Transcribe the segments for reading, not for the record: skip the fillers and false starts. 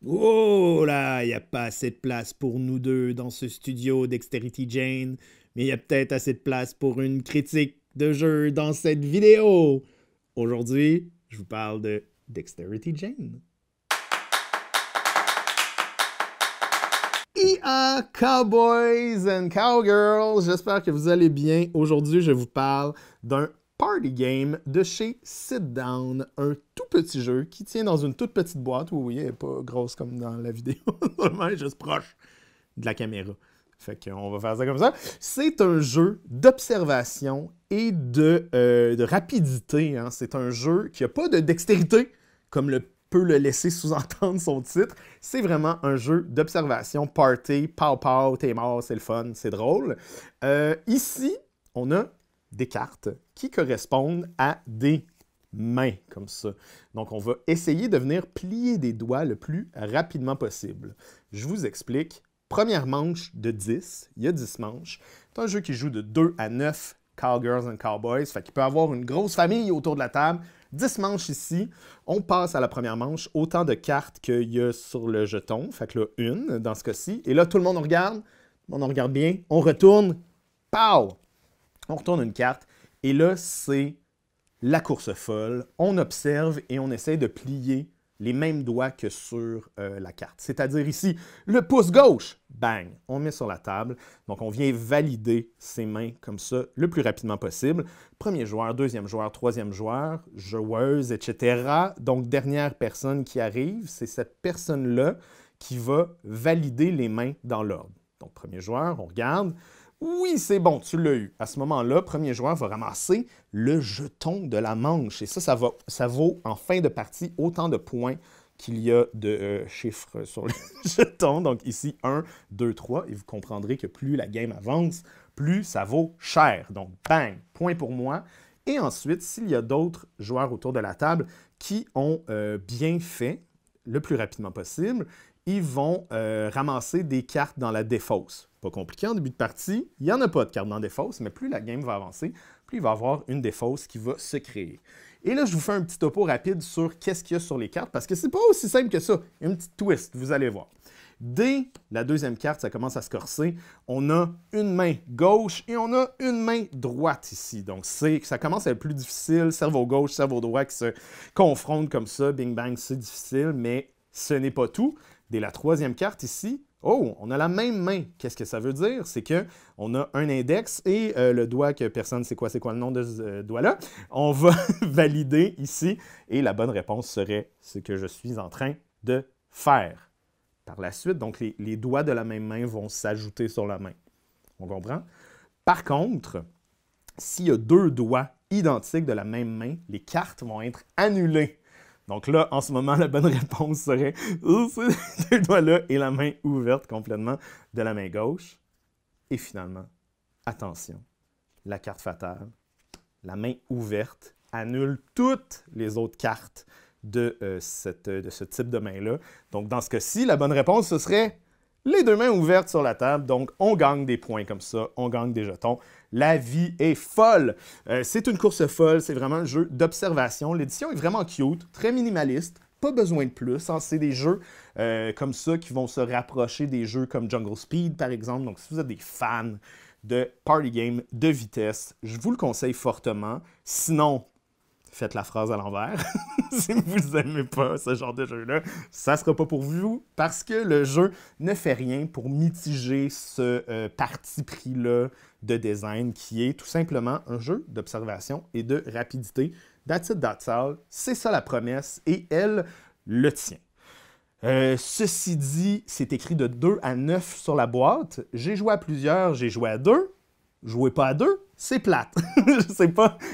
Oh là, il n'y a pas assez de place pour nous deux dans ce studio Dexterity Jane, mais il y a peut-être assez de place pour une critique de jeu dans cette vidéo. Aujourd'hui, je vous parle de Dexterity Jane. IA Cowboys and Cowgirls, j'espère que vous allez bien. Aujourd'hui, je vous parle d'un party game de chez Sit Down, un tout petit jeu qui tient dans une toute petite boîte. Oui, elle n'est pas grosse comme dans la vidéo, elle est juste proche de la caméra. Fait qu'on va faire ça comme ça. C'est un jeu d'observation et de rapidité. Hein. C'est un jeu qui n'a pas de dextérité, comme peut le laisser sous-entendre son titre. C'est vraiment un jeu d'observation, party, pow, t'es mort, c'est le fun, c'est drôle. Ici, on a des cartes qui correspondent à des mains, comme ça. Donc, on va essayer de venir plier des doigts le plus rapidement possible. Je vous explique. Première manche de 10, il y a 10 manches. C'est un jeu qui joue de 2 à 9 Cowgirls and Cowboys, fait qu'il peut avoir une grosse famille autour de la table. 10 manches ici. On passe à la première manche, autant de cartes qu'il y a sur le jeton. Fait que là, une dans ce cas-ci. Et là, tout le monde regarde. On regarde bien. On retourne. Pow! On retourne une carte. Et là, c'est la course folle. On observe et on essaie de plier les mêmes doigts que sur la carte. C'est-à-dire ici, le pouce gauche, bang, on met sur la table. Donc, on vient valider ses mains comme ça le plus rapidement possible. Premier joueur, deuxième joueur, troisième joueur, joueuse, etc. Donc, dernière personne qui arrive, c'est cette personne-là qui va valider les mains dans l'ordre. Donc, premier joueur, on regarde. Oui, c'est bon, tu l'as eu. À ce moment-là, premier joueur va ramasser le jeton de la manche. Et ça vaut en fin de partie autant de points qu'il y a de chiffres sur le jeton. Donc ici, 1, 2, 3. Et vous comprendrez que plus la game avance, plus ça vaut cher. Donc, bang, point pour moi. Et ensuite, s'il y a d'autres joueurs autour de la table qui ont bien fait le plus rapidement possible, ils vont ramasser des cartes dans la défausse. Pas compliqué en début de partie, il n'y en a pas de cartes dans la défausse, mais plus la game va avancer, plus il va y avoir une défausse qui va se créer. Et là, je vous fais un petit topo rapide sur qu'est-ce qu'il y a sur les cartes, parce que c'est pas aussi simple que ça. Il y a une petite twist, vous allez voir. Dès la deuxième carte, ça commence à se corser. On a une main gauche et on a une main droite ici. Donc, ça commence à être plus difficile. Cerveau gauche, cerveau droit qui se confrontent comme ça. Bing bang, c'est difficile, mais ce n'est pas tout. Dès la troisième carte ici, oh, on a la même main. Qu'est-ce que ça veut dire? C'est qu'on a un index et le doigt que personne ne sait quoi le nom de ce doigt-là. On va valider ici et la bonne réponse serait ce que je suis en train de faire. Par la suite, donc les doigts de la même main vont s'ajouter sur la main. On comprend? Par contre, s'il y a deux doigts identiques de la même main, les cartes vont être annulées. Donc là, en ce moment, la bonne réponse serait ces deux doigts-là et la main ouverte complètement de la main gauche. Et finalement, attention, la carte fatale, la main ouverte annule toutes les autres cartes de ce type de main-là. Donc dans ce cas-ci, la bonne réponse, ce serait les deux mains ouvertes sur la table. Donc on gagne des points comme ça, on gagne des jetons. La vie est folle. C'est une course folle, c'est vraiment un jeu d'observation. L'édition est vraiment cute, très minimaliste, pas besoin de plus. Hein. C'est des jeux comme ça qui vont se rapprocher des jeux comme Jungle Speed, par exemple. Donc, si vous êtes des fans de party game de vitesse, je vous le conseille fortement. Sinon, faites la phrase à l'envers. Si vous n'aimez pas ce genre de jeu-là, ça ne sera pas pour vous parce que le jeu ne fait rien pour mitiger ce parti pris-là de design qui est tout simplement un jeu d'observation et de rapidité. That's it, that's all. C'est ça la promesse et elle le tient. Ceci dit, c'est écrit de 2 à 9 sur la boîte. J'ai joué à plusieurs, j'ai joué à 2. Jouez pas à 2, c'est plate.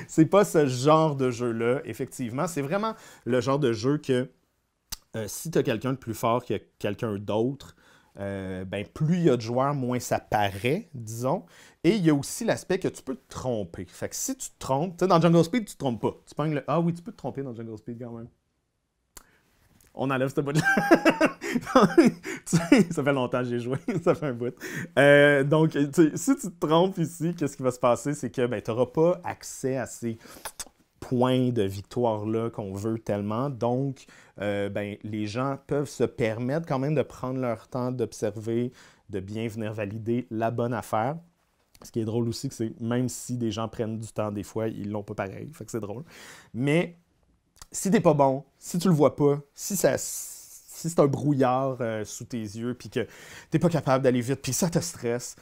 c'est pas ce genre de jeu-là, effectivement. C'est vraiment le genre de jeu que si tu as quelqu'un de plus fort que quelqu'un d'autre, plus il y a de joueurs, moins ça paraît, disons. Et il y a aussi l'aspect que tu peux te tromper. Fait que si tu te trompes, dans Jungle Speed, tu te trompes pas. Tu pognes le... Ah oui, tu peux te tromper dans Jungle Speed quand même. On enlève ce bout-là. Ça fait longtemps que j'ai joué, ça fait un bout. Donc, si tu te trompes ici, qu'est-ce qui va se passer? C'est que tu n'auras pas accès à ces points de victoire-là qu'on veut tellement. Donc, les gens peuvent se permettre quand même de prendre leur temps d'observer, de bien venir valider la bonne affaire. Ce qui est drôle aussi, c'est que même si des gens prennent du temps, des fois, ils l'ont pas pareil. Fait que c'est drôle. Mais si t'es pas bon, si tu le vois pas, si c'est un brouillard sous tes yeux, puis que t'es pas capable d'aller vite, puis ça te stresse,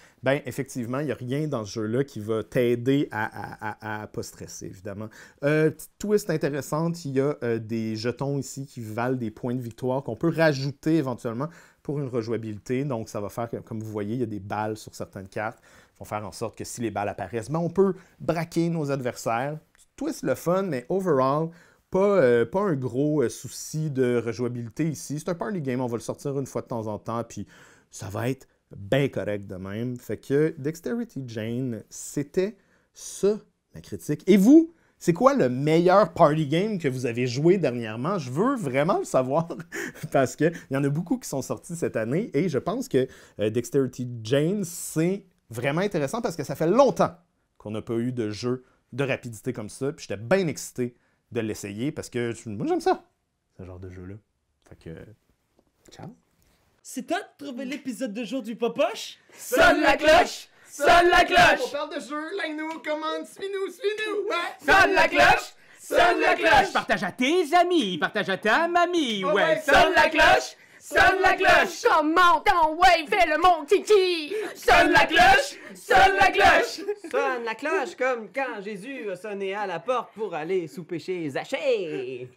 effectivement, il n'y a rien dans ce jeu-là qui va t'aider à pas stresser, évidemment. Petite twist intéressante, il y a des jetons ici qui valent des points de victoire qu'on peut rajouter éventuellement pour une rejouabilité. Donc, ça va faire que, comme vous voyez, il y a des balles sur certaines cartes qui vont faire en sorte que si les balles apparaissent, on peut braquer nos adversaires. Twist le fun, mais overall, pas un gros souci de rejouabilité ici. C'est un party game, on va le sortir une fois de temps en temps, puis ça va être bien correct de même. Fait que Dexterity Jane, c'était ça, ma critique. Et vous, c'est quoi le meilleur party game que vous avez joué dernièrement? Je veux vraiment le savoir, parce qu'il y en a beaucoup qui sont sortis cette année, et je pense que Dexterity Jane, c'est vraiment intéressant, parce que ça fait longtemps qu'on n'a pas eu de jeu de rapidité comme ça, puis j'étais bien excité de l'essayer parce que moi j'aime ça, ce genre de jeu-là. Fait que, ciao. C'est toi de trouver l'épisode de jour du Popoche? Sonne la cloche! Sonne la cloche! On parle de jeu, like-nous, commande, suis-nous, ouais! Sonne la cloche! Sonne la cloche! Partage à tes amis, partage à ta mamie, ouais! Sonne la cloche! Sonne la cloche! Comment ton ouais, fais le mon kiki! Sonne la cloche! Sonne la cloche! Sonne la cloche comme quand Jésus a sonné à la porte pour aller souper chez Zachée.